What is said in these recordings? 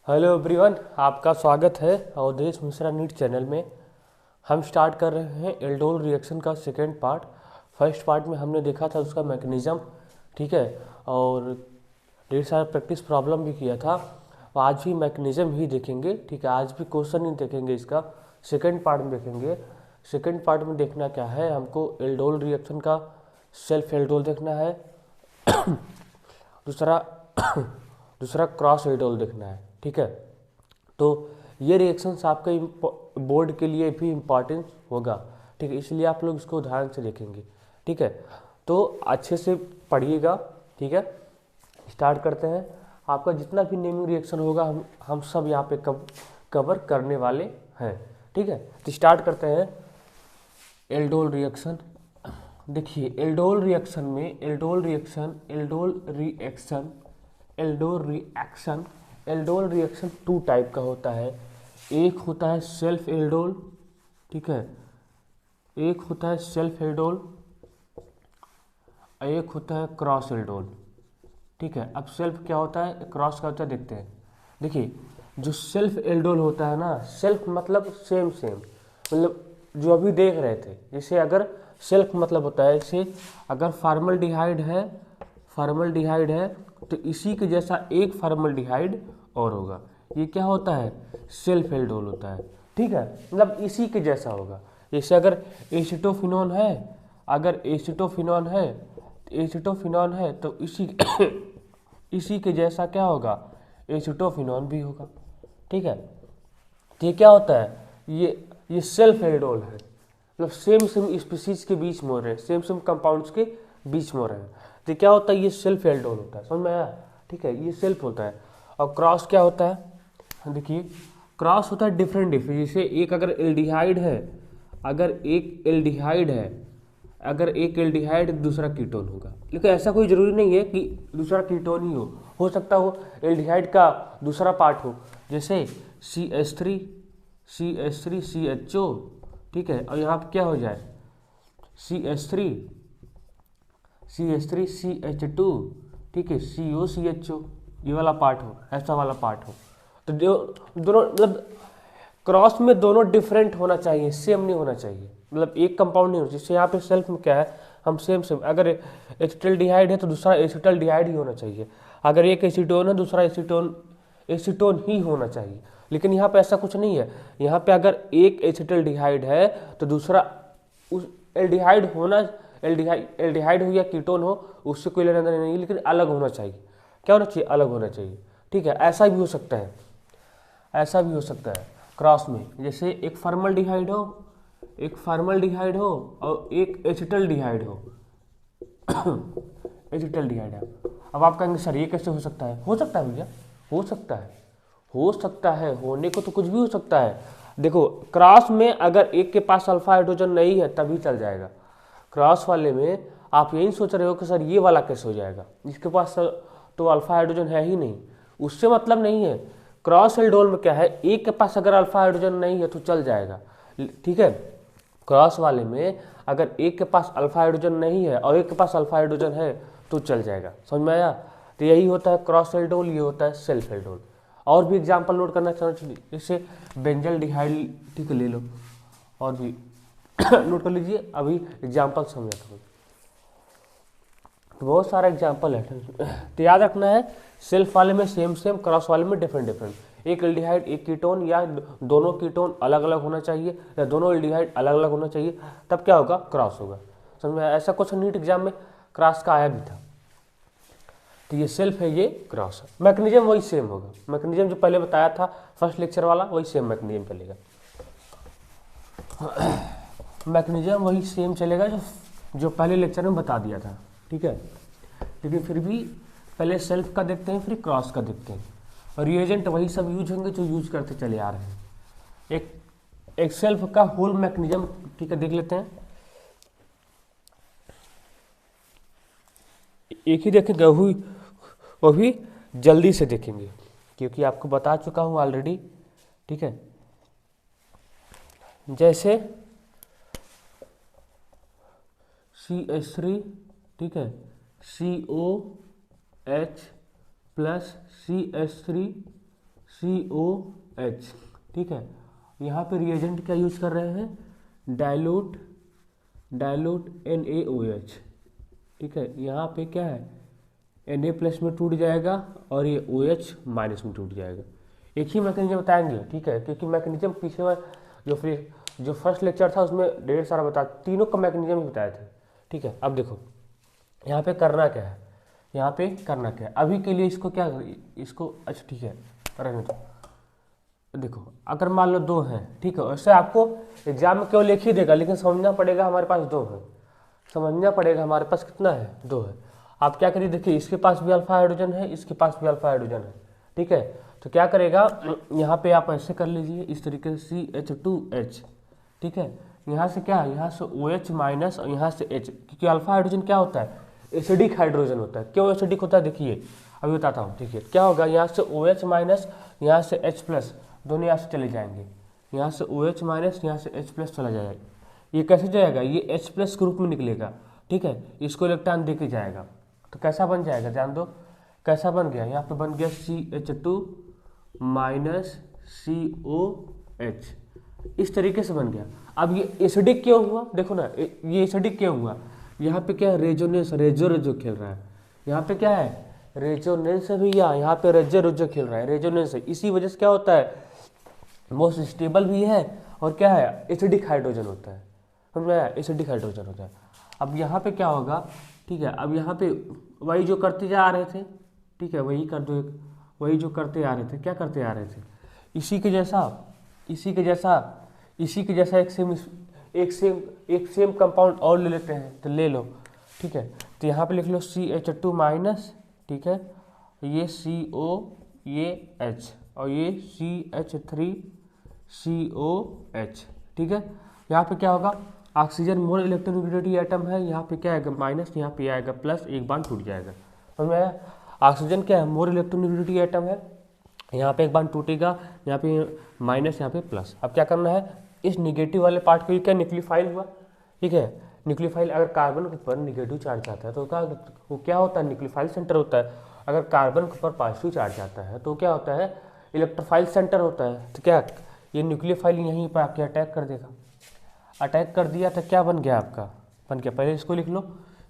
Hello everyone, आपका स्वागत है अवधेश मिश्रा नीट चैनल में। हम स्टार्ट कर रहे हैं एल्डोल रिएक्शन का सेकेंड पार्ट। फर्स्ट पार्ट में हमने देखा था उसका मैकेनिज़्म, ठीक है, और ढेर सारा प्रैक्टिस प्रॉब्लम भी किया था। आज भी मैकेनिज़्म ही देखेंगे, ठीक है। आज भी क्वेश्चन नहीं देखेंगे, इसका सेकेंड पार्ट में देखेंगे। सेकेंड पार्ट में देखना क्या है, हमको एल्डोल रिएक्शन का सेल्फ एल्डोल देखना है। दूसरा दूसरा क्रॉस एल्डोल देखना है, ठीक है। तो ये रिएक्शंस आपके बोर्ड के लिए भी इम्पॉर्टेंट होगा, ठीक है, इसलिए आप लोग इसको ध्यान से देखेंगे, ठीक है। तो अच्छे से पढ़िएगा, ठीक है। स्टार्ट करते हैं। आपका जितना भी नेमिंग रिएक्शन होगा हम सब यहाँ पे कवर करने वाले हैं, ठीक है। तो स्टार्ट करते हैं एल्डोल रिएक्शन। देखिए एल्डोल रिएक्शन में एल्डोल रिएक्शन टू टाइप का होता है। एक होता है सेल्फ एल्डोल, ठीक है, एक होता है सेल्फ एल्डोल, एक होता है क्रॉस एल्डोल, ठीक है। अब सेल्फ क्या होता है, क्रॉस क्या होता है, देखते हैं। देखिए जो सेल्फ एल्डोल होता है ना, सेल्फ मतलब सेम मतलब जो अभी देख रहे थे, जैसे अगर सेल्फ मतलब होता है, जैसे अगर फार्मल्डिहाइड है तो इसी के जैसा एक फार्मल्डिहाइड और होगा, ये क्या होता है, सेल्फ एल्डोल होता है, ठीक है। मतलब इसी के जैसा होगा। जैसे अगर एसिटोफिनोन है तो इसी के जैसा क्या होगा, एसिटोफिनोन भी होगा, ठीक है। तो ये क्या होता है, ये सेल्फ एल्डोल है, मतलब सेम स्पीसीज के बीच में हो रहे हैं, सेम कंपाउंड्स के बीच में हो रहे हैं। तो क्या होता है, ये सेल्फ एल्डोल होता है, समझ में आया, ठीक है। ये सेल्फ होता है। और क्रॉस क्या होता है, देखिए क्रॉस होता है डिफरेंट। जैसे एक अगर एल्डिहाइड है, अगर एक एल्डिहाइड दूसरा कीटोन होगा, लेकिन ऐसा कोई जरूरी नहीं है कि दूसरा कीटोन ही हो सकता हो एल्डिहाइड का दूसरा पार्ट हो, जैसे CH3CHO, ठीक है। और यहाँ पे क्या हो जाए, CH3CH2, ठीक है, COCHO, ये वाला पार्ट हो, ऐसा वाला पार्ट हो। तो जो दोनों मतलब क्रॉस में दोनों डिफरेंट होना चाहिए, सेम नहीं होना चाहिए, मतलब एक कंपाउंड नहीं होना चाहिए। जैसे यहाँ पे सेल्फ में क्या है, हम सेम अगर एसिटल्डिहाइड है तो दूसरा एसिटल्डिहाइड ही होना चाहिए। अगर एक एसीटोन है दूसरा एसीटोन ही होना चाहिए। लेकिन यहाँ पे ऐसा कुछ नहीं है। यहाँ पे अगर एक एसिटल्डिहाइड है तो दूसरा उस एल्डिहाइड हो या कीटोन हो, उससे कोई लेना देना नहीं, लेकिन अलग होना चाहिए। क्या होना चाहिए, अलग होना चाहिए, ठीक है। ऐसा भी हो सकता है क्रॉस में। जैसे एक फॉर्मल्डिहाइड हो और एक एसिटल्डिहाइड हो। एसिटल्डिहाइड है। अब आप कहेंगे सर ये कैसे हो सकता है, भैया, हो सकता है, होने को तो कुछ भी हो सकता है। देखो क्रॉस में अगर एक के पास अल्फा हाइड्रोजन नहीं है तभी चल जाएगा। क्रॉस वाले में आप यही सोच रहे हो कि सर ये वाला कैसे हो जाएगा, जिसके पास तो अल्फा हाइड्रोजन है ही नहीं, उससे मतलब नहीं है। क्रॉस एल्डोल में क्या है, एक के पास अगर अल्फा हाइड्रोजन नहीं है तो चल जाएगा, ठीक है। क्रॉस वाले में अगर एक के पास अल्फा हाइड्रोजन नहीं है और एक के पास अल्फा हाइड्रोजन है तो चल जाएगा, समझ में आया। तो यही होता है क्रॉस एल्डोल, ये होता है सेल्फ एल्डोल। और भी एग्जाम्पल नोट करना चाहिए, जैसे बेंजल डिहाइड, ठीक है, ले लो और भी नोट कर लीजिए, अभी एग्जाम्पल समझाता हूँ। तो बहुत सारा एग्जाम्पल है, तो याद रखना है सेल्फ वाले में सेम, क्रॉस वाले में डिफरेंट। एक एल्डिहाइड एक कीटोन या दोनों कीटोन अलग अलग होना चाहिए या दोनों एल्डिहाइड अलग अलग होना चाहिए, तब क्या होगा, क्रॉस होगा, समझ में। ऐसा कुछ नीट एग्जाम में क्रॉस का आया भी था। तो ये सेल्फ है, ये क्रॉस है। मैकेनिज्म वही सेम होगा, मैकेनिज्म जो पहले बताया था फर्स्ट लेक्चर वाला, वही सेम मैकेनिज्म चलेगा। मैकेनिज्म वही सेम चलेगा जो पहले लेक्चर में बता दिया था, ठीक है। लेकिन फिर भी पहले सेल्फ का देखते हैं, फिर क्रॉस का देखते हैं। और रिएजेंट वही सब यूज होंगे जो यूज करते चले आ रहे हैं। एक सेल्फ का होल मैकेनिज्म, ठीक है, देख लेते हैं। एक ही देखेंगे, वो भी जल्दी से देखेंगे क्योंकि आपको बता चुका हूँ ऑलरेडी, ठीक है। जैसे CH3, ठीक है, COH प्लस CH3 COH, ठीक है। यहाँ पे रिएजेंट क्या यूज कर रहे हैं, डाइल्यूट NaOH, ठीक है। यहाँ पे क्या है, Na प्लस में टूट जाएगा और ये OH माइनस में टूट जाएगा। एक ही मैकेनिज्म बताएंगे, ठीक है, क्योंकि मैकेनिज्म पीछे में जो फर्स्ट लेक्चर था उसमें ढेर सारा तीनों का मैकेनिज्म ही बताए थे, ठीक है। अब देखो यहाँ पे करना क्या है, यहाँ पे करना क्या है अभी के लिए, इसको अच्छा ठीक है रहने दो। देखो अगर मान लो 2 हैं, ठीक है, वैसे आपको एग्जाम में केवल एक ही देगा, लेकिन समझना पड़ेगा हमारे पास 2 है, समझना पड़ेगा हमारे पास कितना है, 2 है। आप क्या करिए, देखिए इसके पास भी अल्फा हाइड्रोजन है, इसके पास भी अल्फा हाइड्रोजन है, ठीक है। तो क्या करेगा, यहाँ पे आप ऐसे कर लीजिए इस तरीके से CH2H, ठीक है। यहाँ से क्या है, यहाँ से OH माइनस और यहाँ से H, क्योंकि अल्फा हाइड्रोजन क्या होता है, एसिडिक हाइड्रोजन होता है। क्यों एसिडिक होता है, देखिए अभी बताता हूँ, ठीक है। क्या होगा, यहाँ से OH माइनस, यहाँ से H प्लस, दोनों यहाँ से चले जाएंगे, यहाँ से OH माइनस, यहाँ से H प्लस चला जाएगा। ये कैसे जाएगा, ये H प्लस के रूप में निकलेगा, ठीक है। इसको इलेक्ट्रॉन दे के जाएगा, तो कैसा बन जाएगा, ध्यान दो कैसा बन गया, यहाँ पे बन गया CH2 माइनस COH, इस तरीके से बन गया। अब ये एसिडिक क्यों हुआ, देखो ना, ये एसिडिक क्यों हुआ, यहाँ पे क्या है, रेजोनेंस, रेजो खेल रहा है, यहाँ पे क्या है, रेजोनेंस है भैया, यहाँ पे रेजो खेल रहा है, रेजोनेंस है। इसी वजह से क्या होता है, मोस्ट स्टेबल भी है और क्या है, एसिडिक हाइड्रोजन होता है, समझ में आया, एसिडिक हाइड्रोजन होता है। अब यहाँ पे क्या होगा, ठीक है, अब यहाँ पे वही जो करते जा रहे थे, ठीक है, वही कर दो, वही जो करते आ रहे थे, क्या करते आ रहे थे, इसी के जैसा एक सेम कंपाउंड और ले लेते हैं, तो ले लो, ठीक है। तो यहाँ पे लिख लो CH2 माइनस, ठीक है, ये CO, ये H और ये CH3COH, ठीक है। यहाँ पे क्या होगा, ऑक्सीजन मोर इलेक्ट्रोनेगेटिविटी एटम है, यहाँ पे क्या आएगा माइनस, यहाँ पे आएगा प्लस, एक बार टूट जाएगा, समझ में आया। ऑक्सीजन क्या है, मोर इलेक्ट्रोनेगेटिविटी एटम है, यहाँ पे एक बार टूटेगा, यहाँ पे माइनस, यहाँ पे प्लस। अब क्या करना है, इस निगेटिव वाले पार्ट के लिए क्या न्यूक्लियोफाइल हुआ, ठीक है। न्यूक्लियोफाइल अगर कार्बन के ऊपर निगेटिव चार्ज आता है तो वो क्या होता है, न्यूक्लियोफाइल सेंटर होता है। अगर कार्बन के ऊपर पॉजिटिव चार्ज आता है तो क्या होता है, इलेक्ट्रोफाइल सेंटर होता है। तो क्या ये न्यूक्लियोफाइल यहीं पर आके अटैक कर देगा, अटैक कर दिया तो क्या बन गया आपका, बन गया, पहले इसको लिख लो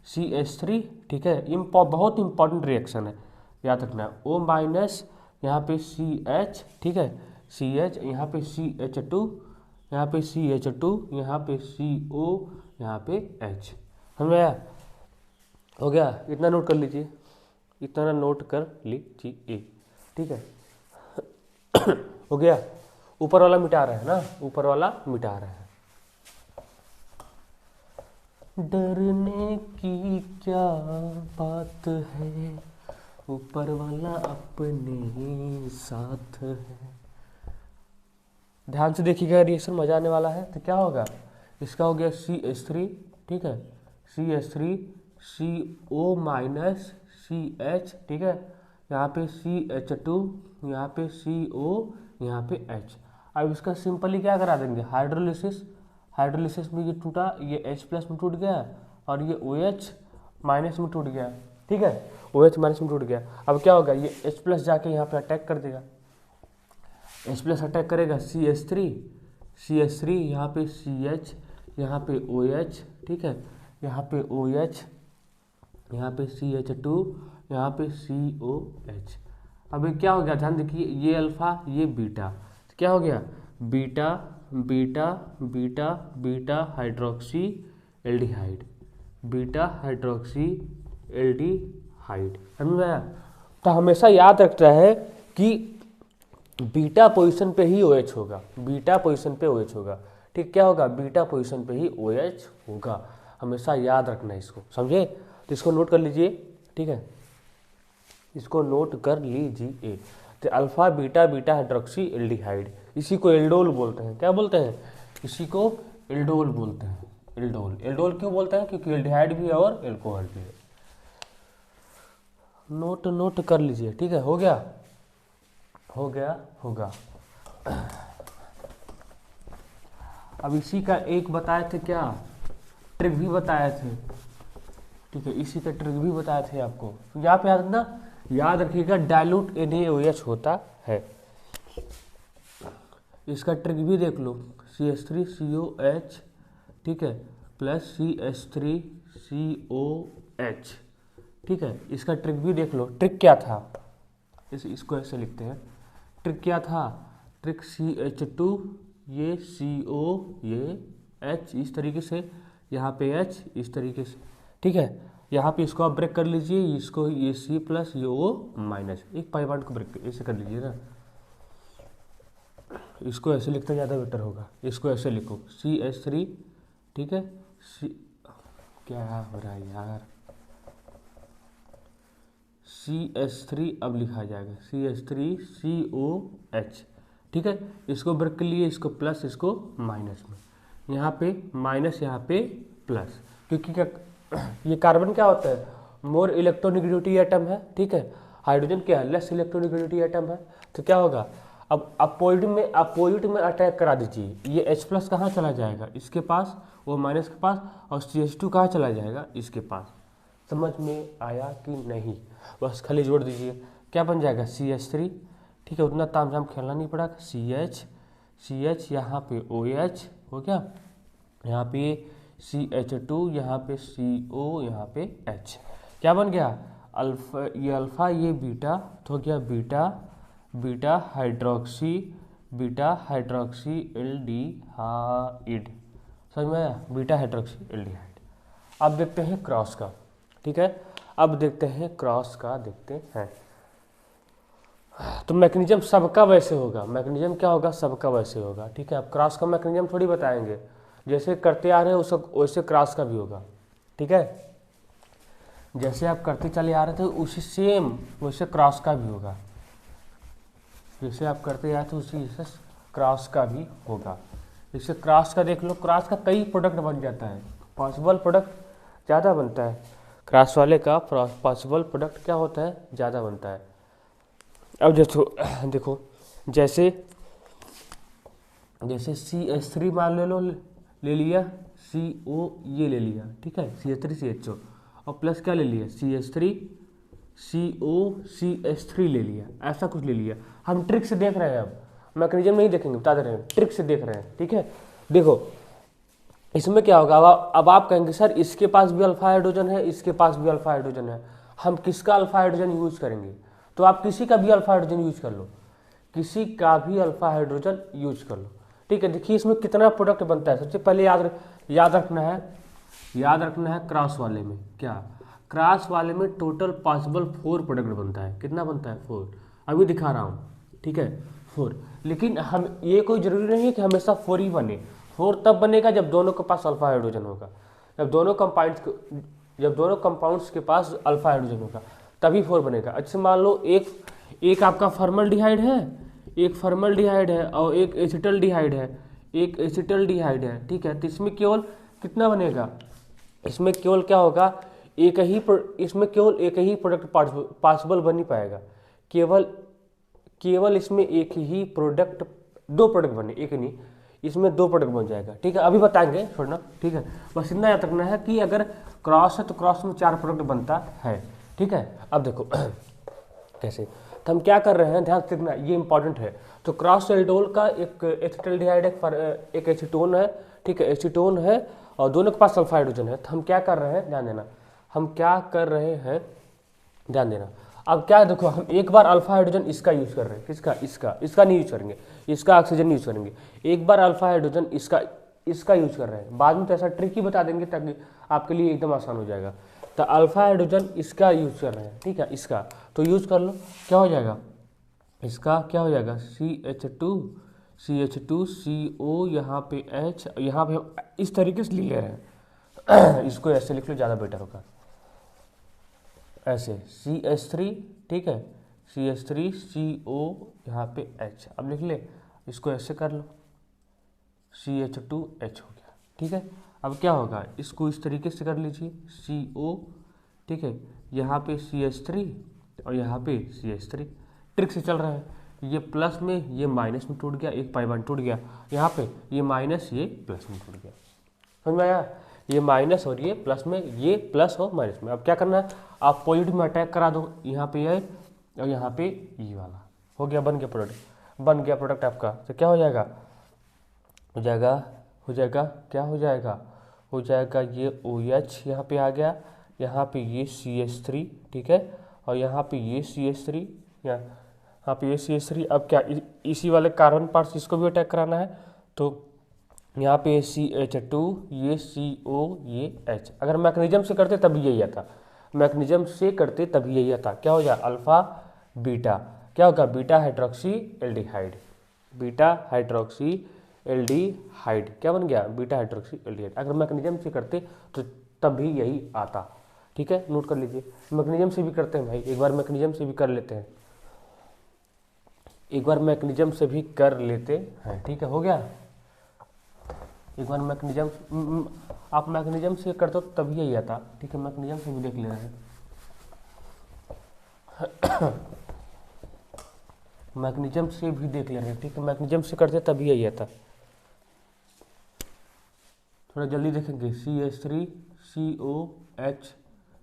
CH3, ठीक है। बहुत इंपॉर्टेंट रिएक्शन है, याद रखना, O माइनस, यहाँ पे CH, ठीक है, CH, यहाँ पे CH2, यहाँ पे CH2, यहाँ पे CO, यहाँ पे H, समझ में आया, हो गया। इतना नोट कर लीजिए, इतना नोट कर लीजिए, ठीक है। हो गया, ऊपर वाला मिटा रहे हैं ना, ऊपर वाला मिटा रहे हैं। डरने की क्या बात है, ऊपर वाला अपने ही साथ है। ध्यान से देखिएगा, रिएक्शन मजा आने वाला है। तो क्या होगा, इसका हो गया CH3, ठीक है, CH3 CO माइनस CH, ठीक है, यहाँ पे CH2, यहाँ पे CO, यहाँ पे H। अब इसका सिंपली क्या करा देंगे, हाइड्रोलिसिस में ये टूटा, ये H प्लस में टूट गया और ये OH माइनस में टूट गया, ठीक है, OH माइनस में टूट गया। अब क्या होगा, ये H प्लस जाके यहाँ पे अटैक कर देगा, H प्लस अटैक करेगा CH3, यहाँ पे CH, यहाँ पे OH, ठीक है, यहाँ पे OH, यहाँ पे CH2, यहाँ पे COH। अब ये क्या हो गया, ध्यान देखिए, ये अल्फा, ये बीटा, तो क्या हो गया, beta beta beta beta hydroxy aldehyde, beta hydroxy aldehyde, समझ में आया। तो हमेशा याद रखना है कि बीटा पोजीशन पे ही OH होगा, बीटा पोजीशन पे OH होगा, ठीक, क्या होगा, बीटा पोजीशन पे ही OH होगा, हमेशा याद रखना है इसको, समझे। तो इसको नोट कर लीजिए, ठीक है, इसको नोट कर लीजिए। तो alpha beta beta hydroxy aldehyde, इसी को एल्डोल बोलते हैं, क्या बोलते हैं, इसी को एल्डोल बोलते हैं, एल्डोल। एल्डोल क्यों बोलते हैं, क्योंकि एल्डिहाइड भी है और एल्कोहल भी है। नोट कर लीजिए, ठीक है, हो गया, होगा। अब इसी का एक बताए थे, क्या ट्रिक भी बताए थे, ठीक है, इसी का ट्रिक भी बताए थे आपको। यहाँ पे याद रखिएगा, डाइल्यूट NaOH होता है, इसका ट्रिक भी देख लो, CH3COH, ठीक है, प्लस CH3COH, ठीक है। इसका ट्रिक भी देख लो। ट्रिक क्या था, इसको ऐसे लिखते हैं। ट्रिक क्या था, ट्रिक CH2, ये CO, ये H इस तरीके से, यहाँ पे H इस तरीके से, ठीक है। यहाँ पे इसको आप ब्रेक कर लीजिए, इसको ये C प्लस ये O माइनस, एक पाई बॉन्ड को ब्रेक ऐसे कर लीजिए ना। इसको ऐसे लिखते ज़्यादा बेटर होगा। इसको ऐसे लिखो CH3, ठीक है, क्या हो रहा है यार, CH3 अब लिखा जाएगा CH3COH, ठीक है। इसको ब्रेक के लिए इसको प्लस, इसको माइनस में, यहाँ पे माइनस, यहाँ पे प्लस, क्योंकि क्या ये कार्बन क्या होता है, मोर इलेक्ट्रोनेगेटिविटी एटम है, ठीक है। हाइड्रोजन क्या है, लेस इलेक्ट्रोनेगेटिविटी एटम है। तो क्या होगा, अब अपोजिट में अटैक करा दीजिए। ये H प्लस कहाँ चला जाएगा, इसके पास, वो माइनस के पास, और CH2 कहाँ चला जाएगा, इसके पास। समझ में आया कि नहीं, बस खाली जोड़ दीजिए, क्या बन जाएगा CH3, ठीक है। उतना तामझाम खेलना नहीं पड़ा, CH यहाँ पे OH हो गया, यहाँ पे CH2, यहाँ पे CO, यहाँ पे H, क्या बन गया अल्फा, ये अल्फा, ये बीटा, तो हो गया बीटा हाइड्रोक्सी एल्डिहाइड। समझ में आया, बीटा हाइड्रोक्सी एल्डिहाइड। अब देखते हैं क्रॉस का, ठीक है। अब देखते हैं क्रॉस का, देखते हैं। तो मैकेनिज्म सबका वैसे होगा, मैकेनिज्म क्या होगा, सबका वैसे होगा, ठीक है। अब क्रॉस का मैकेनिज्म थोड़ी बताएंगे, जैसे करते आ रहे हैं उसका वैसे क्रॉस का भी होगा, ठीक है। जैसे आप करते चले आ रहे थे उसी सेम वैसे क्रॉस का भी होगा, जैसे आप करते आए थे उसी से क्रॉस का भी होगा। जैसे क्रॉस का देख लो, क्रॉस का कई प्रोडक्ट बन जाता है, पॉसिबल प्रोडक्ट ज़्यादा बनता है, क्रॉस वाले का पॉसिबल प्रोडक्ट क्या होता है, ज़्यादा बनता है। अब देखो जैसे CH3 मान ले लिया, CO ये ले लिया, ठीक है, CH3 CHO, और प्लस क्या ले लिया, CH3 CO CH3 ले लिया, ऐसा कुछ ले लिया। हम ट्रिक से देख रहे हैं, अब मैकेनिज्म नहीं देखेंगे, बता दे रहे हैं, ट्रिक से देख रहे हैं, ठीक है। देखो इसमें क्या होगा, अब आप कहेंगे सर इसके पास भी अल्फा हाइड्रोजन है, इसके पास भी अल्फा हाइड्रोजन है, हम किसका अल्फा हाइड्रोजन यूज करेंगे। तो आप किसी का भी अल्फा हाइड्रोजन यूज कर लो, किसी का भी अल्फा हाइड्रोजन यूज कर लो, ठीक है। देखिए इसमें कितना प्रोडक्ट बनता है। सबसे पहले याद रखना है क्रॉस वाले में क्या, क्रॉस वाले में टोटल पॉसिबल 4 प्रोडक्ट बनता है। कितना बनता है, 4, अभी दिखा रहा हूँ, ठीक है, 4। लेकिन हम ये कोई जरूरी नहीं है कि हमेशा 4 ही बने, 4 तब बनेगा जब दोनों के पास अल्फा हाइड्रोजन होगा, जब दोनों कंपाउंड्स के पास अल्फा हाइड्रोजन होगा तभी 4 बनेगा। अच्छा मान लो एक आपका फॉर्मल्डिहाइड है, एक फॉर्मल्डिहाइड है और एक एसिटल्डिहाइड है, ठीक है। तो इसमें केवल कितना बनेगा, इसमें केवल क्या होगा, इसमें केवल एक ही प्रोडक्ट पॉसिबल बन ही पाएगा, केवल इसमें एक ही प्रोडक्ट, 2 प्रोडक्ट बने, एक नहीं, इसमें 2 प्रोडक्ट बन जाएगा, ठीक है। अभी बताएंगे छोड़ना, ठीक है। बस इतना याद रखना है कि अगर क्रॉस है तो क्रॉस में 4 प्रोडक्ट बनता है, ठीक है। अब देखो कैसे, तो हम क्या कर रहे हैं, ध्यान से देखना, ये इंपॉर्टेंट है। तो क्रॉस एल्डोल का एक एसिटल्डिहाइड एक एसीटोन है, ठीक है, एसीटोन है और दोनों के पास अल्फा हाइड्रोजन है। तो हम क्या कर रहे हैं, ध्यान देना, हम क्या कर रहे हैं, ध्यान देना। अब क्या देखो, हम एक बार अल्फा हाइड्रोजन इसका यूज कर रहे हैं, इसका नहीं यूज करेंगे, इसका ऑक्सीजन यूज करेंगे। एक बार अल्फा हाइड्रोजन इसका यूज कर रहे हैं, बाद में तो ऐसा ट्रिक ही बता देंगे ताकि आपके लिए एकदम आसान हो जाएगा। तो अल्फा हाइड्रोजन इसका यूज कर रहे हैं, ठीक है, इसका तो यूज कर लो, क्या हो जाएगा, इसका क्या हो जाएगा, CH2 CO, यहाँ पे H, यहाँ पे हम इस तरीके से ले रहे हैं इसको ऐसे लिख लो, ज़्यादा बेटर होगा, ऐसे CH3, ठीक है, CH3 CO, यहाँ पे H, अब लिख ले, इसको ऐसे कर लो, CH2H हो गया, ठीक है। अब क्या होगा, इसको इस तरीके से कर लीजिए, CO, ठीक है, यहाँ पे CH3 और यहाँ पे CH3, ट्रिक से चल रहा है, ये प्लस में ये माइनस में टूट गया, एक पाई बॉन्ड टूट गया, यहाँ पे ये माइनस ये प्लस में टूट गया, समझ में आया, ये माइनस और ये प्लस में, ये प्लस और माइनस में। अब क्या करना है, आप पॉजिटिव में अटैक करा दो, यहाँ पे ये और यहाँ पे ये वाला हो गया, बन गया प्रोडक्ट। बन गया प्रोडक्ट आपका। तो क्या हो जाएगा, हो जाएगा, हो जाएगा, क्या हो जाएगा, हो जाएगा ये OH यहाँ पे आ गया, यहाँ पे ये CH3, ठीक है, और यहाँ पे ये CH3, यहाँ पे ये CH3। अब क्या इसी वाले कार्बन पार्ट्स इसको भी अटैक कराना है, तो यहाँ पे CH2, ये CO, ये H। अगर मैकेनिज्म से करते तभी यही आता, मैकेनिज्म से करते तभी यही आता। क्या हो जाए, अल्फा बीटा, क्या होगा, beta hydroxy aldehyde, beta hydroxy aldehyde, क्या बन गया, बीटा हाइड्रोक्सी एल्डिहाइड। अगर मैकेनिज्म से करते तो तभी यही आता, ठीक है, नोट कर लीजिए। मैकेनिज्म से भी करते हैं भाई, एक बार मैकेनिज्म से भी कर लेते हैं, एक बार मैकेनिज्म से भी कर लेते हैं, ठीक है, हो गया। एक बार मैकेनिज्म, आप मैकेनिज्म से करते हो तभी यही आता, ठीक है, मैकेनिज्म से भी देख ले रहे हैं। मैकेनिज्म से भी देख ले रहे हैं, ठीक है, मैकेनिज्म से करते तभी यही आता। थोड़ा जल्दी देखेंगे, CH3 COH,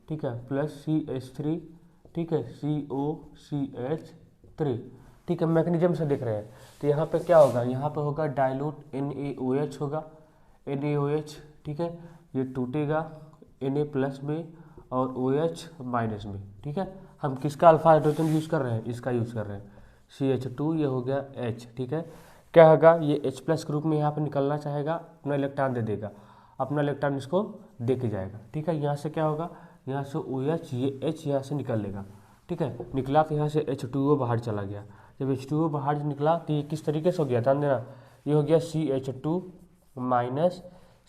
ठीक है, प्लस CH3, ठीक है, COCH3, ठीक है, मैकेनिज्म से देख रहे हैं। तो यहाँ पे क्या होगा, यहाँ पे होगा डाइल्यूट NaOH होगा, NaOH, ठीक है, ये टूटेगा Na प्लस में और OH माइनस में, ठीक है। हम किसका अल्फा हाइड्रोजन यूज़ कर रहे हैं, इसका यूज़ कर रहे हैं, CH2, ये हो गया H, ठीक है। क्या होगा, ये H प्लस ग्रुप में यहाँ पे निकलना चाहेगा, अपना इलेक्ट्रॉन दे देगा, अपना इलेक्ट्रॉन इसको दे के जाएगा, ठीक है। यहाँ से क्या होगा, यहाँ से OH, ये H यहाँ से निकल लेगा, ठीक है, निकला तो यहाँ से H2O बाहर चला गया। जब H2O बाहर निकला तो ये किस तरीके से हो गया, ध्यान देना, ये हो गया CH2 माइनस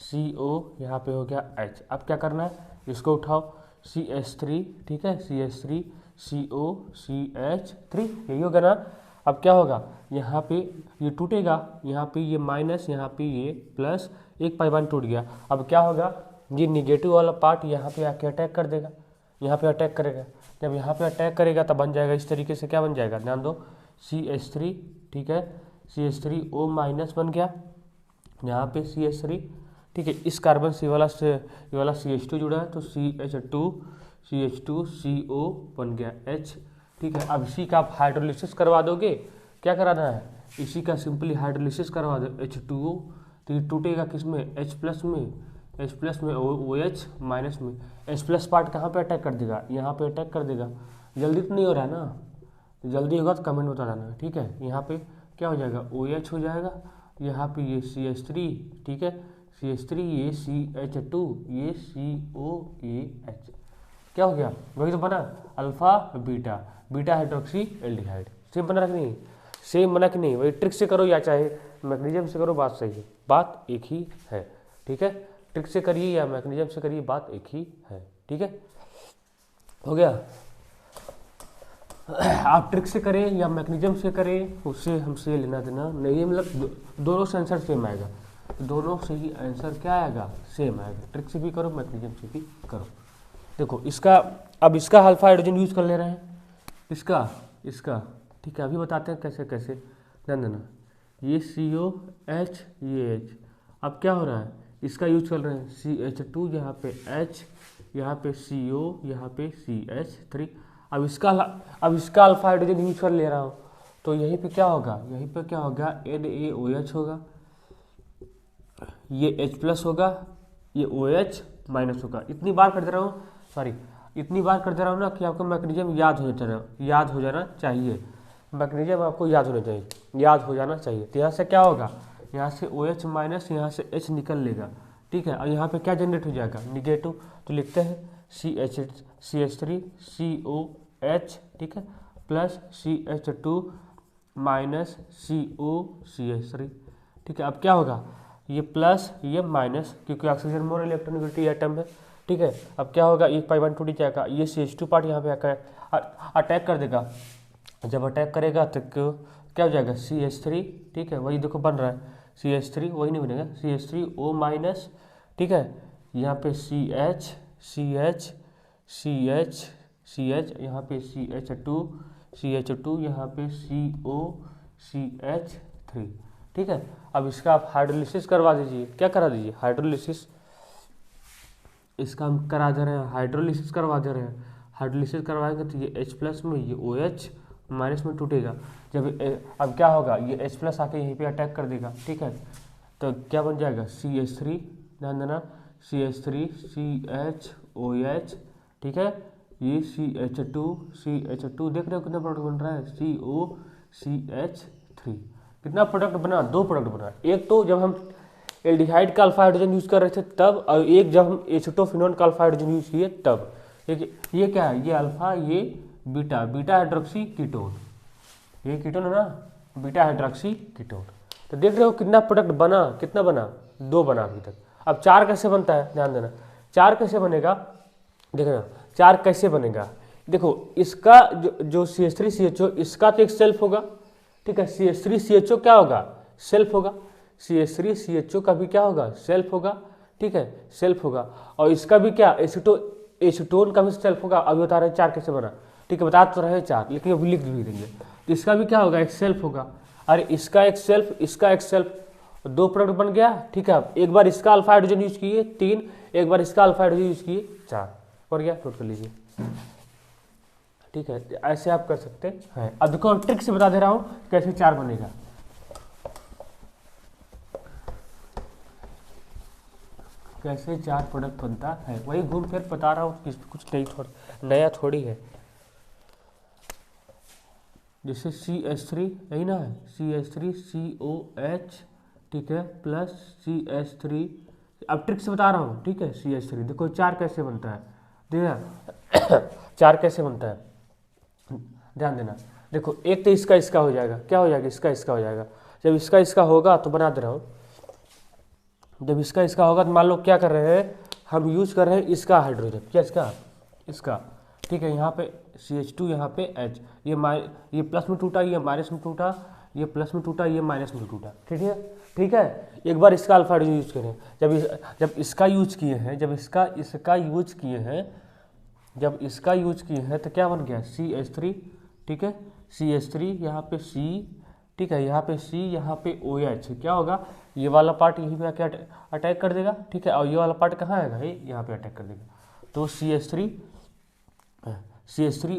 CO, यहाँ पे हो गया H। अब क्या करना है, इसको उठाओ, CH3, ठीक है, CH3 COCH3, यही होगा ना। अब क्या होगा, यहाँ पे ये टूटेगा, यहाँ पे ये माइनस, यहाँ पे ये प्लस, एक पाइबान टूट गया। अब क्या होगा, ये निगेटिव वाला पार्ट यहाँ पे आके अटैक कर देगा, यहाँ पे अटैक करेगा। जब यहाँ पे अटैक करेगा तब बन जाएगा इस तरीके से, क्या बन जाएगा, ध्यान दो, CH3, ठीक है, CH3O माइनस बन गया, यहाँ पे CH3, ठीक है, इस कार्बन से ये वाला CH2 जुड़ा है तो CH2CO बन गया H, ठीक है। अब इसी का आप हाइड्रोलिसिस करवा दोगे, क्या कराना है, इसी का सिंपली हाइड्रोलिसिस करवा दो, H2O, तो ये टूटेगा किस में, H प्लस में, H प्लस में, OH माइनस में। H प्लस पार्ट कहाँ पे अटैक कर देगा, यहाँ पे अटैक कर देगा। जल्दी तो नहीं हो रहा है ना, जल्दी होगा तो कमेंट बता देना, ठीक है। यहाँ पे क्या हो जाएगा, OH हो जाएगा, यहाँ पे ये CH3, ठीक है, CH3, ये CH2, ये COAH, क्या हो गया, वही तो बना, alpha beta, beta hydroxy aldehyde. Same बना कि नहीं, सेम बना कि नहीं, वही ट्रिक से करो या चाहे मैकेनिज्म से करो, बात सही है, बात एक ही है, ठीक है। ट्रिक से करिए या मैकेनिज्म से करिए, बात एक ही है, ठीक है, हो गया। आप ट्रिक से करें या मैकेनिज्म से करें, उससे हमसे लेना देना नहीं है, मतलब दोनों से आंसर सेम आएगा, दोनों से ही आंसर क्या आएगा, सेम आएगा। ट्रिक से भी करो, मैकेनिज्म से भी करो। देखो इसका, अब इसका अल्फा हाइड्रोजन यूज कर ले रहे हैं, इसका, ठीक है, अभी बताते हैं कैसे कैसे, ध्यान देना, ये COH, ये H। अब क्या हो रहा है, इसका यूज कर रहे हैं, CH2, यहाँ पे H, यहाँ पे CO, यहाँ पे CH3। अब इसका अल्फा हाइड्रोजन यूज कर ले रहा हूँ, तो यहीं पे क्या होगा, यहीं पे क्या होगा, NaOH होगा, ये H प्लस होगा, ये OH माइनस होगा। इतनी बार कर दे रहा हूँ, सॉरी, इतनी बार कर दे रहा हूँ ना कि आपको मैकेनिज्म याद हो जाना चाहिए, मैकेनिज्म आपको याद हो जाना चाहिए। तो यहाँ से क्या होगा, यहाँ से OH माइनस, यहाँ से H निकल लेगा, ठीक है, और यहाँ पे क्या जनरेट हो जाएगा, निगेटिव। तो लिखते हैं CH3 COH, ठीक है, प्लस CH2 माइनस COCH3, ठीक है। अब क्या होगा, ये प्लस ये माइनस, क्योंकि ऑक्सीजन मोर इलेक्ट्रोनेगेटिव एटम है, ठीक है। अब क्या होगा, एक पाइबान टूट जाएगा, ये CH2 पार्ट यहाँ पे आकर अटैक कर देगा। जब अटैक करेगा तो क्या हो जाएगा, CH3, ठीक है, वही देखो बन रहा है, CH3 वही नहीं बनेगा, CH3O माइनस, ठीक है, यहाँ पे CH, यहाँ पे CH2, यहाँ पे COCH3, ठीक है। अब इसका आप हाइड्रोलिसिस करवा दीजिए, क्या करा दीजिए, हाइड्रोलिसिस, इसका हम करा दे रहे हैं, हाइड्रोलिसिस करवा दे रहे हैं। हाइड्रोलिसिस करवाएंगे तो ये H प्लस में ये OH माइनस में टूटेगा। जब अब क्या होगा, ये H प्लस आके यहीं पे अटैक कर देगा, ठीक है। तो क्या बन जाएगा CH3, ध्यान देना CH3 CHOH, ठीक है। ये CH2 देख रहे हो कितना प्रोडक्ट बन रहा है, COCH3। कितना प्रोडक्ट बना, 2 प्रोडक्ट बना। एक तो जब हम एल्डिहाइड का अल्फा हाइड्रोजन यूज कर रहे थे तब, और एक जब हम एसीटोफिनोन का अल्फा हाइड्रोजन यूज किए तब। ये क्या है, ये अल्फा, ये बीटा, बीटा हाइड्रोक्सी कीटोन, ये कीटोन है ना, बीटा हाइड्रोक्सी कीटोन। तो देख रहे हो कितना प्रोडक्ट बना, कितना बना, 2 बना अभी तक। अब 4 कैसे बनता है, ध्यान देना 4 कैसे बनेगा, देखना 4 कैसे बनेगा। देखो इसका जो CH3CHO, इसका तो एक सेल्फ होगा, ठीक है। CH3CHO क्या होगा, सेल्फ होगा। CH3CHO का भी क्या होगा, सेल्फ होगा, ठीक है, सेल्फ होगा। और इसका भी क्या, एसीटोन का भी सेल्फ होगा। अभी बता रहे हैं 4 कैसे बना, ठीक है, बता तो रहे 4, लेकिन अभी लिख भी देंगे। तो इसका भी क्या होगा, एक सेल्फ होगा। अरे इसका एक सेल्फ, इसका एक सेल्फ, 2 प्रोडक्ट बन गया, ठीक है। एक बार इसका अल्फा हाइड्रोजन यूज किए 3, एक बार इसका अल्फा हाइड्रोजन यूज किए 4, बन गया, नोट कर लीजिए, ठीक है। ऐसे आप कर सकते हैं। अब देखो ट्रिक से बता दे रहा हूँ कैसे 4 बनेगा। कैसे 4 प्रोडक्ट बनता है, वही घूम फिर बता रहा हूँ, कुछ नहीं, नया थोड़ी है। जैसे CH3 यही ना है, CH3COH, ठीक है, प्लस CH3। अब ट्रिक से बता रहा हूँ, ठीक है। CH3 देखो 4 कैसे बनता है, देखना 4 कैसे बनता है, ध्यान देना। देखो एक तो इसका हो जाएगा, क्या हो जाएगा, इसका हो जाएगा। जब इसका होगा तो बना दे रहा हूँ, जब इसका होगा तो मान लो क्या कर रहे हैं, हम यूज कर रहे हैं इसका हाइड्रोजन, क्या इसका, ठीक है। यहाँ पे CH2, यहाँ पे H, ये प्लस में टूटा, ये माइनस में टूटा, ये प्लस में टूटा, ये माइनस में टूटा, ठीक है। एक बार इसका अल्फा हाइड्रोजन यूज करें, जब इसका यूज किए हैं, जब इसका यूज किए हैं तो क्या बन गया CH3, ठीक है। CH3 यहाँ पे C, ठीक है, यहाँ पे C, यहाँ पे OH, क्या होगा, ये वाला पार्ट यहीं पे आके अटैक कर देगा, ठीक है। और ये वाला पार्ट कहाँ आएगा, यहाँ पे अटैक कर देगा। तो CH3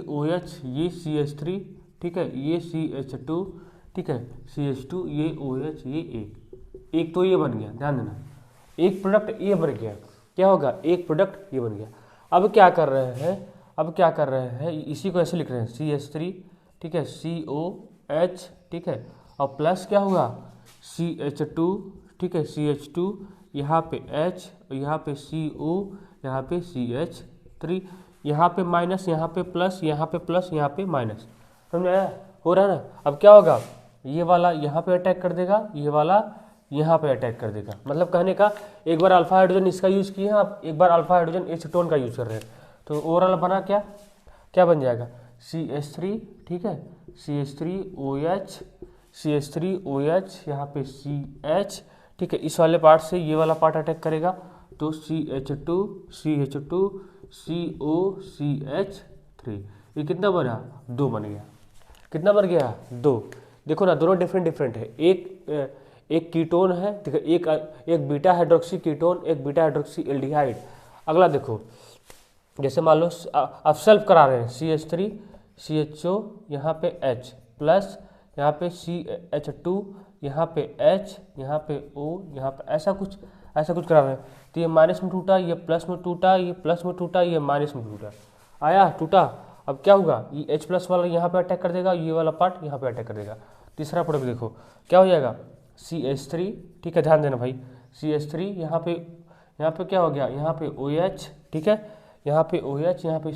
OH, ये CH3, ठीक है, ये CH2, ठीक है, CH2, ये OH, ये एक तो ये बन गया, ध्यान देना, एक प्रोडक्ट ये बन गया, क्या होगा, एक प्रोडक्ट ये बन गया। अब क्या कर रहे हैं, इसी को ऐसे लिख रहे हैं CH3, ठीक है, COH, ठीक है, और प्लस क्या हुआ CH2, ठीक है, CH2, यहाँ पे H, यहाँ पे CO, यहाँ पे CH3, यहाँ पे माइनस, यहाँ पे प्लस, यहाँ पे प्लस, यहाँ पे माइनस, समझ आया, हो रहा है ना। अब क्या होगा, ये वाला यहाँ पे अटैक कर देगा, ये वाला यहाँ पे अटैक कर देगा। मतलब कहने का, एक बार अल्फा हाइड्रोजन इसका यूज़ किए हैं आप, एक बार अल्फा हाइड्रोजन एसीटोन का यूज़ कर रहे हैं, तो ओवरऑल बना क्या बन जाएगा, CH3, ठीक है, CH3OH, यहाँ पे CH, ठीक है। इस वाले पार्ट से ये वाला पार्ट अटैक करेगा, तो CH2 COCH3, ये कितना बना, 2 बन गया। कितना बन गया, 2। देखो ना, दोनों डिफरेंट है। एक कीटोन है, ठीक है, एक बीटा हाइड्रोक्सी कीटोन, एक बीटा हाइड्रोक्सी एल्डिहाइड। अगला देखो, जैसे मान लो अब सेल्फ करा रहे हैं, CH3 CHO, यहाँ पे H प्लस, यहाँ पे CH2, यहाँ पे H, यहाँ पे O, यहाँ पे ऐसा कुछ करा रहे हैं। तो ये माइनस में टूटा, ये प्लस में टूटा, ये प्लस में टूटा, ये माइनस में टूटा, आया टूटा। अब क्या होगा, ये H प्लस वाला यहाँ पे अटैक कर देगा, ये वाला पार्ट यहाँ पे अटैक कर देगा। तीसरा प्रोडक्ट देखो क्या हो जाएगा, CH3, ठीक है, ध्यान देना भाई, CH3, यहाँ पे क्या हो गया, यहाँ पे OH, ठीक है, यहाँ पे OH, यहाँ पे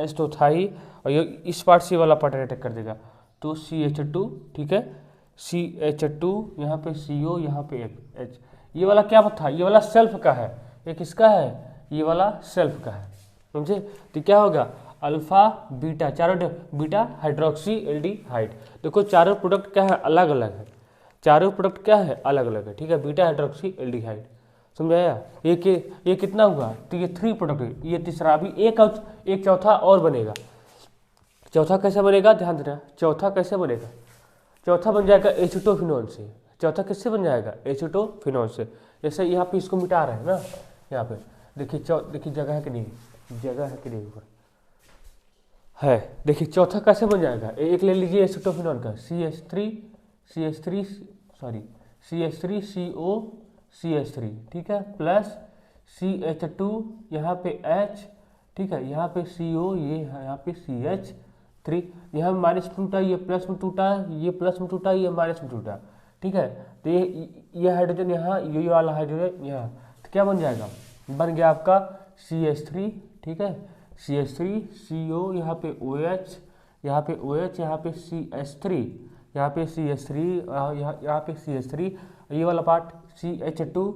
H तो था ही, और ये इस पार्ट से वाला पार्ट अटैक कर देगा, तो CH2, ठीक है, CH2, यहाँ पे CO, यहाँ पे H। ये वाला क्या था, ये वाला सेल्फ का है, ये किसका है, ये वाला सेल्फ का है, समझे। तो क्या होगा, अल्फा बीटा, चारों बीटा हाइड्रोक्सी एल्डिहाइड। देखो चारों प्रोडक्ट क्या है, अलग अलग है, चारों प्रोडक्ट क्या है, अलग अलग है, ठीक है, बीटा हाइड्रोक्सी एल्डिहाइड, समझाया। ये कितना हुआ, तो ये 3 प्रोडक्ट है, ये तीसरा। अभी एक चौथा और बनेगा। चौथा कैसे बनेगा, ध्यान देना, चौथा कैसे बनेगा, चौथा बन जाएगा एसीटोफिनोन से। चौथा किससे बन जाएगा, एसीटोफिनोन से। जैसे यहाँ पे इसको मिटा रहे हैं ना, यहाँ पे देखिए, देखिए जगह है कि नहीं, जगह है कि नहीं ऊपर, है। देखिए चौथा कैसे बन जाएगा, एक ले लीजिए एसिटोफिनॉल का CH3 ठीक है, प्लस CH2 यहाँ पे H, ठीक है, यहाँ पे CO, ये यहाँ पे CH3, यहाँ माइनस में टूटा, ये प्लस में टूटा, ये प्लस में टूटा, ये माइनस में टूटा, ठीक है। तो ये हाइड्रोजन यहाँ, ये वाला हाइड्रोजन यहाँ, तो क्या बन जाएगा, बन गया आपका CH3, ठीक है, CH3 CO, यहाँ पे OH, यहाँ पे OH, यहाँ पे CH3, यहाँ पे CH3, यहाँ पे CH3, ये वाला पार्ट CH2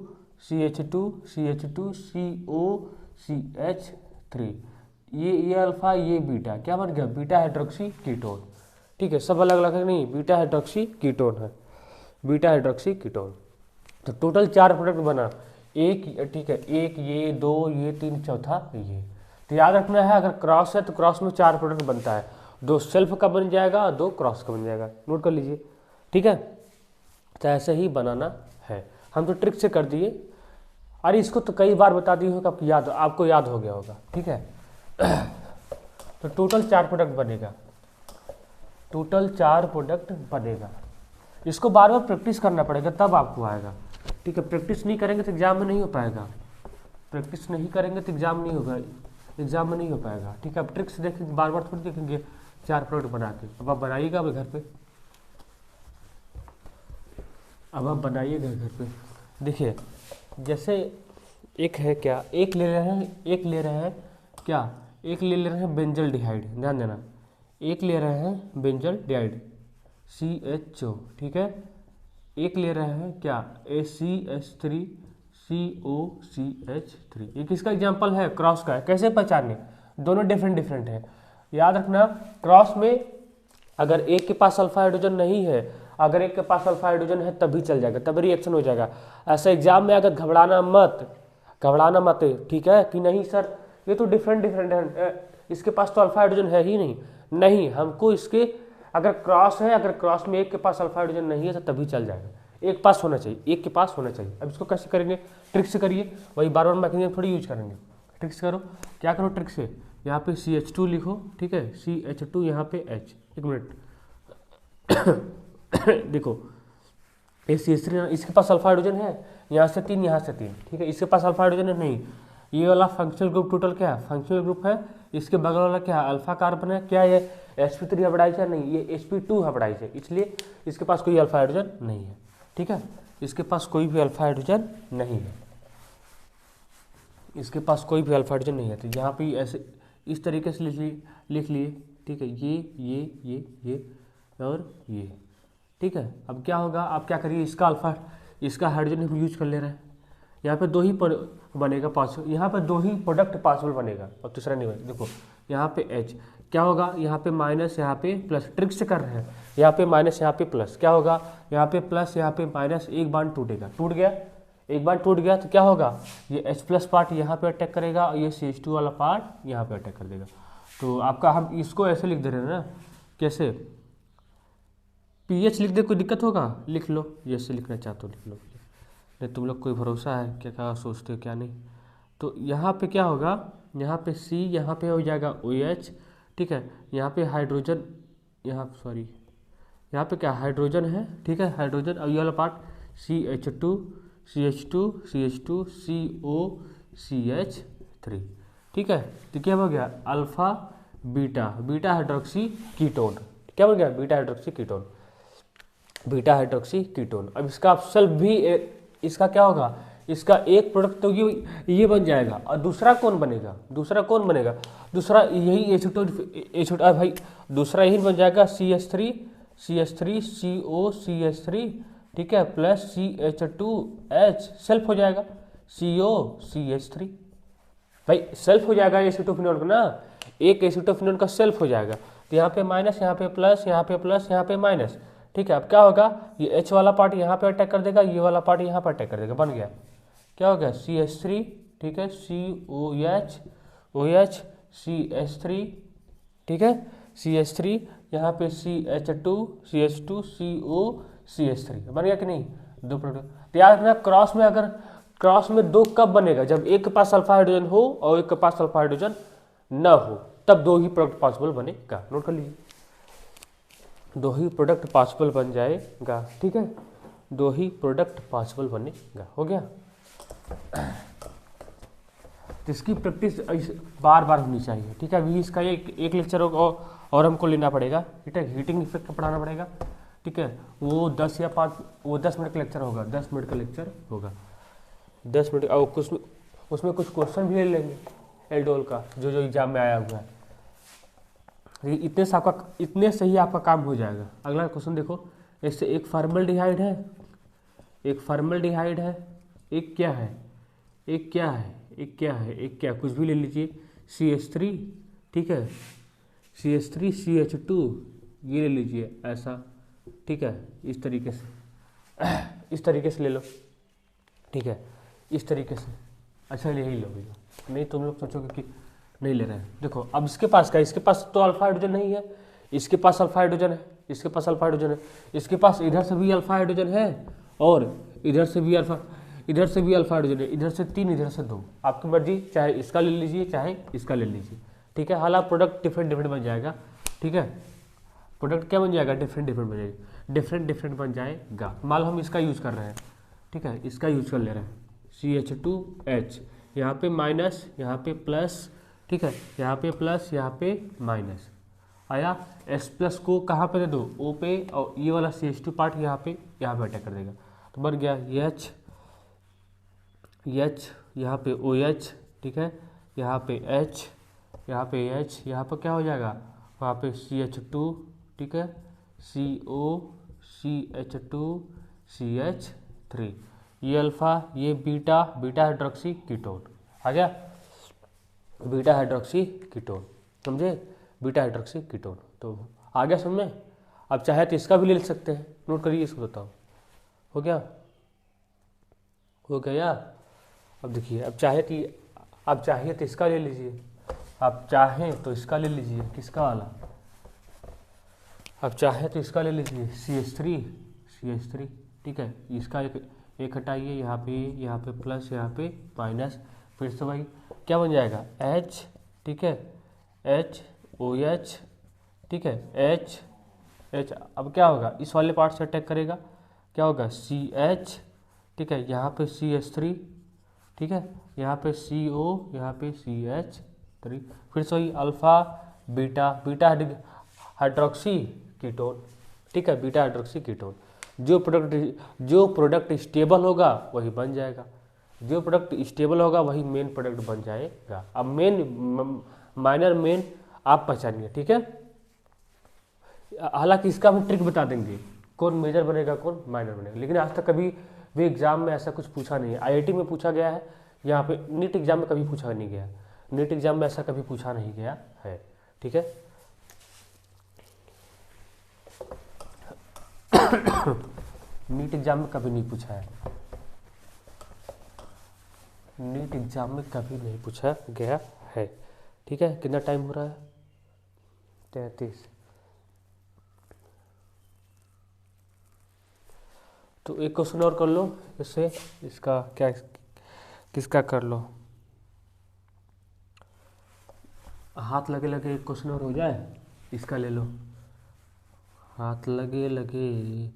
CO CH3, ये अल्फा, ये बीटा, क्या बन गया, बीटा हाइड्रोक्सी कीटोन, ठीक है। सब अलग अलग है नहीं, बीटा हाइड्रोक्सी कीटोन है, बीटा हाइड्रोक्सी कीटोन। तो टोटल 4 प्रोडक्ट बना, एक, ठीक है, एक ये, 2 ये, 3, चौथा ये। तो याद रखना है, अगर क्रॉस है तो क्रॉस में 4 प्रोडक्ट बनता है, 2 सेल्फ का बन जाएगा, 2 क्रॉस का बन जाएगा, नोट कर लीजिए, ठीक है। तो ऐसे ही बनाना है, हम तो ट्रिक से कर दिए। अरे इसको तो कई बार बता दिए होगा, आपको याद हो गया होगा, ठीक है। तो टोटल 4 प्रोडक्ट बनेगा, टोटल 4 प्रोडक्ट बनेगा। इसको बार बार प्रैक्टिस करना पड़ेगा तब आपको आएगा, ठीक है। प्रैक्टिस नहीं करेंगे तो एग्जाम में नहीं हो पाएगा, प्रैक्टिस नहीं करेंगे तो एग्जाम नहीं होगा, एग्जाम में नहीं हो पाएगा, ठीक है। अब ट्रिक्स देखेंगे, बार बार थोड़ी देखेंगे 4 प्रोडक्ट बना के। अब आप बनाइएगा अब घर पे, अब आप बनाइएगा घर पे। देखिए जैसे एक है क्या, एक ले रहे हैं क्या, एक ले रहे हैं बेंजल डिहाइड, ध्यान देना, एक ले रहे हैं बेंजल डिहाइड CHO, ठीक है, एक ले रहे हैं क्या ACH3 COCH3। ये किसका एग्जाम्पल है, क्रॉस का है। कैसे पहचानने, दोनों डिफरेंट है। याद रखना क्रॉस में अगर एक के पास अल्फा हाइड्रोजन नहीं है, अगर एक के पास अल्फा हाइड्रोजन है तभी चल जाएगा, तभी रिएक्शन हो जाएगा। ऐसा एग्जाम में अगर घबराना मत, ठीक है कि नहीं सर ये तो डिफरेंट है, इसके पास तो अल्फा हाइड्रोजन है ही नहीं, हमको इसके अगर क्रॉस है, अगर क्रॉस में एक के पास अल्फा हाइड्रोजन नहीं है तो तभी चल जाएगा, एक पास होना चाहिए, एक के पास होना चाहिए। अब इसको कैसे करेंगे, ट्रिक से करिए, वही बार बार मैकेनिज्म थोड़ी यूज करेंगे, ट्रिक से करो। क्या करो ट्रिक से, यहाँ पे CH2 लिखो, ठीक है, CH2 यहाँ पे H, एक मिनट देखो CH3, इसके पास अल्फा हाइड्रोजन है, यहाँ से 3, यहाँ से 3, ठीक है, इसके पास अल्फा हाइड्रोजन है नहीं। ये वाला फंक्शनल ग्रुप टोटल क्या है, फंक्शनल ग्रुप है, इसके बगल वाला क्या है, अल्फा कार्बन है, क्या ये sp3 हाइब्रिडाइज है, नहीं, ये sp2 हाइब्रिडाइज है, इसलिए इसके पास कोई अल्फा हाइड्रोजन नहीं है, ठीक है, इसके पास कोई भी अल्फा हाइड्रोजन नहीं है, इसके पास कोई भी अल्फा हाइड्रोजन नहीं है। तो यहाँ पे ऐसे इस तरीके से लिख लिए, ठीक है, ये और ये, ठीक है। अब क्या होगा, आप क्या करिए, इसका हाइड्रोजन हम यूज कर ले रहे हैं, यहाँ पे 2 ही बनेगा, 5, यहाँ पे 2 ही प्रोडक्ट पॉसिबल बनेगा और तीसरा नहीं बनेगा। देखो यहाँ पे H क्या होगा, यहाँ पे माइनस, यहाँ पे प्लस, ट्रिक से कर रहे हैं, यहाँ पे माइनस, यहाँ पे प्लस, क्या होगा, यहाँ पे प्लस, यहाँ पे माइनस, एक बार टूटेगा, टूट गया, एक बार टूट गया तो क्या होगा, ये H प्लस पार्ट यहाँ पे अटैक करेगा और ये CH2 वाला पार्ट यहाँ पे अटैक कर देगा। तो आपका हम इसको ऐसे लिख दे रहे हैं ना, कैसे, PH लिख दे, कोई दिक्कत होगा, लिख लो, जैसे लिखना चाहते हो लिख लो, नहीं तुम लोग कोई भरोसा है क्या सोचते हो क्या नहीं। तो यहाँ पे क्या होगा, यहाँ पे C, यहाँ पे हो जाएगा OH, ठीक है, यहाँ पे हाइड्रोजन, यहाँ पे क्या हाइड्रोजन है, ठीक है, हाइड्रोजन, और ये वाला पार्ट CH2 COCH3, ठीक है। तो क्या हो गया, अल्फा बीटा हाइड्रोक्सी कीटोन, क्या बन गया, बीटा हाइड्रोक्सी कीटोन। अब इसका आप सेल्फ भी, इसका क्या होगा, इसका एक प्रोडक्ट तो ये बन जाएगा, और दूसरा कौन बनेगा, दूसरा यही एसिटोन भाई, दूसरा यही बन जाएगा CH3 COCH3, ठीक है, प्लस CH2H, सेल्फ हो जाएगा COCH3, भाई सेल्फ हो जाएगा एसिटोफिनॉल का ना, एक एसिटोफिनॉल का सेल्फ हो जाएगा। तो यहाँ पे माइनस, यहाँ पे प्लस, यहाँ पे प्लस, यहाँ पे माइनस, ठीक है। अब क्या होगा, ये H वाला पार्ट यहाँ पे अटैक कर देगा, ये वाला पार्ट यहाँ पर अटैक कर देगा, बन गया, क्या हो गया, CH3, ठीक है, OH CH3, ठीक है, CH3, यहाँ पे CH2 COCH3, बन गया कि नहीं, 2 प्रोडक्ट। तो याद रखना क्रॉस में 2 कब बनेगा, जब एक के पास अल्फा हाइड्रोजन हो और एक के पास अल्फा हाइड्रोजन न हो, तब दो ही प्रोडक्ट पॉसिबल बनेगा। नोट कर लीजिए, दो ही प्रोडक्ट पॉसिबल बन जाएगा। ठीक है, दो ही प्रोडक्ट पॉसिबल बनेगा। हो गया। तो इसकी प्रैक्टिस बार बार होनी चाहिए। ठीक है, अभी इसका एक लेक्चर और हमको लेना पड़ेगा। ठीक है, हीटिंग इफेक्ट का पढ़ाना पड़ेगा। ठीक है, वो 10 मिनट का लेक्चर होगा, 10 मिनट का लेक्चर होगा, 10 मिनट। और कुछ उसमें कुछ क्वेश्चन भी ले लेंगे एल्डोल का, जो एग्जाम में आया हुआ है। इतने से ही आपका काम हो जाएगा। अगला क्वेश्चन देखो, इससे एक फॉर्मल्डिहाइड है, एक फॉर्मल्डिहाइड है, एक क्या है, एक क्या है, एक क्या है, एक क्या, कुछ भी ले लीजिए, CH3। ठीक है, CH3 CH2 ये ले लीजिए ऐसा। ठीक है, इस तरीके से, इस तरीके से ले लो। ठीक है, इस तरीके से। अच्छा यही लो भैया, नहीं तुम लोग सोचोगे कि नहीं ले रहे हैं। देखो अब इसके पास क्या है, इसके पास तो अल्फा हाइड्रोजन नहीं है, इसके पास अल्फा हाइड्रोजन है, इसके पास अल्फा हाइड्रोजन है, इसके पास इधर से भी अल्फा हाइड्रोजन है और इधर से भी अल्फा हाइड्रोजन है, इधर से 3 इधर से 2। आपकी मर्जी, चाहे इसका ले लीजिए चाहे इसका ले लीजिए। ठीक है, हालांकि प्रोडक्ट डिफरेंट बन जाएगा। ठीक है, प्रोडक्ट क्या बन जाएगा, डिफरेंट बन जाएगा, डिफरेंट बन जाएगा। मान लो हम इसका यूज़ कर रहे हैं। ठीक है, इसका यूज कर ले रहे हैं, CH2H, यहाँ पे माइनस, यहाँ पे प्लस। ठीक है, यहाँ पे प्लस, यहाँ पे माइनस आया। S+ को कहाँ पे दे दो, O पे, और ये वाला CH2 पार्ट यहाँ पे अटैक कर देगा, तो बन गया H, यहाँ पे OH। ठीक है, यहाँ पे H, यहाँ पे H, यहाँ पर क्या हो जाएगा, वहाँ पे CH2। ठीक है, CO, CH2, CH3, ये अल्फा, ये बीटा हाइड्रोक्सी कीटोन आ गया, बीटा हाइड्रोक्सी कीटोन, समझे, बीटा हाइड्रोक्सी कीटोन। तो आ गया समझ में। अब चाहे तो इसका भी ले सकते हैं, नोट करिए, इसको बताओ। हो गया, हो गया। अब देखिए, अब चाहिए तो इसका ले लीजिए, आप चाहें तो इसका ले लीजिए, किसका वाला, अब चाहे तो इसका ले लीजिए, CH3। ठीक है, इसका एक हटाइए, यहाँ पे प्लस, यहाँ पे माइनस, फिर से वही क्या बन जाएगा, H। ठीक है, HOH। ठीक है, H। अब क्या होगा, इस वाले पार्ट से अटैक करेगा, क्या होगा, CH। ठीक है, यहाँ पे CH3। ठीक है, यहाँ पे CO, यहाँ पे CH3, फिर से वही अल्फा बीटा हाइड्रोक्सी कीटोन। ठीक है, बीटा हाइड्रोक्सी कीटोन। जो प्रोडक्ट स्टेबल होगा वही बन जाएगा, जो प्रोडक्ट स्टेबल होगा वही मेन प्रोडक्ट बन जाएगा। अब माइनर मेन आप पहचानिए। ठीक है, हालांकि इसका हम ट्रिक बता देंगे, कौन मेजर बनेगा कौन माइनर बनेगा, लेकिन आज तक कभी भी एग्जाम में ऐसा कुछ पूछा नहीं है। IIT में पूछा गया है, यहाँ पे नीट एग्जाम में कभी पूछा नहीं गया, नीट एग्जाम में ऐसा कभी पूछा नहीं गया है। ठीक है, नीट एग्जाम में कभी नहीं पूछा है, नीट एग्जाम में कभी नहीं पूछा गया है। ठीक है, कितना टाइम हो रहा है, 33। तो एक क्वेश्चन और कर लो इससे, इसका क्या, किसका कर लो, हाथ लगे लगे एक क्वेश्चन और हो जाए, इसका ले लो, हाथ लगे लगे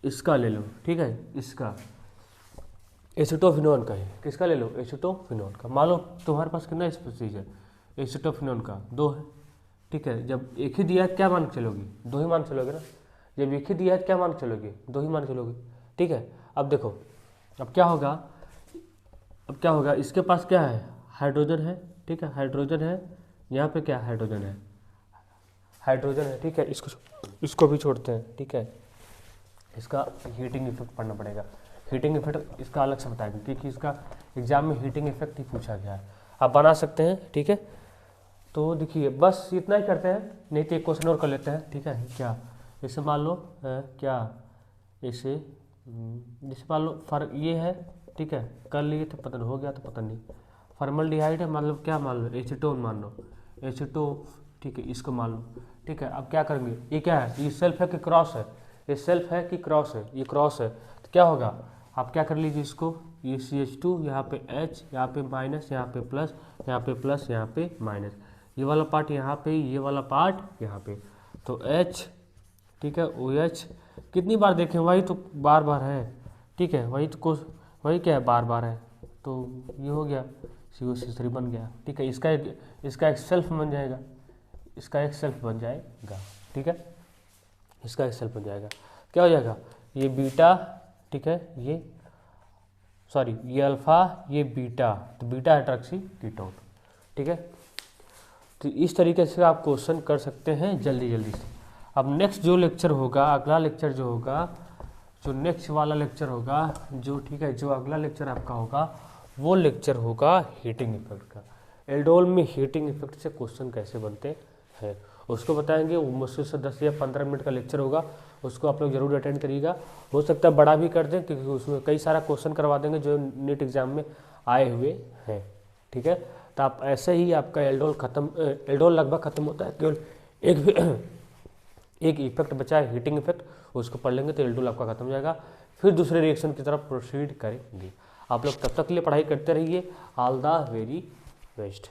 इसका ले लो। ठीक है, इसका एसिटोफिनोन का है, किसका ले लो, एसिटोफिनोन का। मान लो तुम्हारे पास कितना स्पीशीज है, एसिटोफिनोन का 2 है। ठीक है, जब एक ही दिया है क्या मान के चलोगी, 2 ही मान चलोगे ना, जब एक ही दिया है क्या मान के चलोगे, 2 ही मान के चलोगे। ठीक है, अब देखो, अब क्या होगा, इसके पास क्या है, हाइड्रोजन है। ठीक है, हाइड्रोजन है, यहाँ पे क्या हाइड्रोजन है, ठीक है, इसको भी छोड़ते हैं। ठीक है, इसका हीटिंग इफेक्ट पढ़ना पड़ेगा, हीटिंग इफेक्ट इसका अलग से बताएंगे, क्योंकि इसका एग्जाम में हीटिंग इफेक्ट ही पूछा गया है, आप बना सकते हैं। ठीक है, तो देखिए बस इतना ही करते हैं, नहीं तो एक क्वेश्चन और कर लेते हैं। ठीक है, क्या जैसे मान लो क्या, ऐसे जैसे मान लो फर्क ये है। ठीक है, कर लिए तो पता नहीं, हो गया तो पता नहीं, फॉर्मल्डिहाइड है, मतलब क्या मान लो, एसीटोन मान लो, एसीटो। ठीक है, इसको मान लो। ठीक है, अब क्या करेंगे, ये क्या है, ये सेल्फ है कि क्रॉस है, ये सेल्फ है कि क्रॉस है, ये क्रॉस है, तो क्या होगा, आप क्या कर लीजिए इसको, ये CH2, यहाँ पे H, यहाँ पे माइनस, यहाँ पे प्लस, यहाँ पे प्लस, यहाँ पे माइनस, ये वाला पार्ट यहाँ पे, ये वाला पार्ट यहाँ पे, तो H, ठीक है, OH कितनी बार देखें, वही तो बार बार है, ठीक है, वही तो वही क्या है, बार बार है, तो ये हो गया COC3 बन गया, ठीक है। इसका एक सेल्फ बन जाएगा, इसका एक सेल्फ बन जाएगा, ठीक है, इसका एक सेल्फ बन जाएगा, क्या हो जाएगा, ये बीटा, ठीक है, ये सॉरी ये अल्फ़ा, ये बीटा, तो बीटा हाइड्रोक्सी कीटोन, ठीक है। तो इस तरीके से आप क्वेश्चन कर सकते हैं जल्दी जल्दी से। अब नेक्स्ट जो लेक्चर होगा, अगला लेक्चर जो होगा, जो नेक्स्ट वाला लेक्चर होगा, जो ठीक है, जो अगला लेक्चर आपका होगा वो लेक्चर होगा हीटिंग इफेक्ट का। एल्डोल में हीटिंग इफेक्ट से क्वेश्चन कैसे बनते हैं उसको बताएंगे। वो मुश्किल से 10 या 15 मिनट का लेक्चर होगा, उसको आप लोग जरूर अटेंड करिएगा। हो सकता है बड़ा भी कर दें, क्योंकि उसमें कई सारा क्वेश्चन करवा देंगे जो नीट एग्जाम में आए हुए हैं, ठीक है। तो आप ऐसे ही आपका एल्डोल लगभग खत्म होता है, केवल एक इफेक्ट बचा है हीटिंग इफेक्ट, उसको पढ़ लेंगे तो एल्डोल आपका खत्म हो जाएगा। फिर दूसरे रिएक्शन की तरफ प्रोसीड करेंगे। आप लोग तब तक के लिए पढ़ाई करते रहिए। All the very best.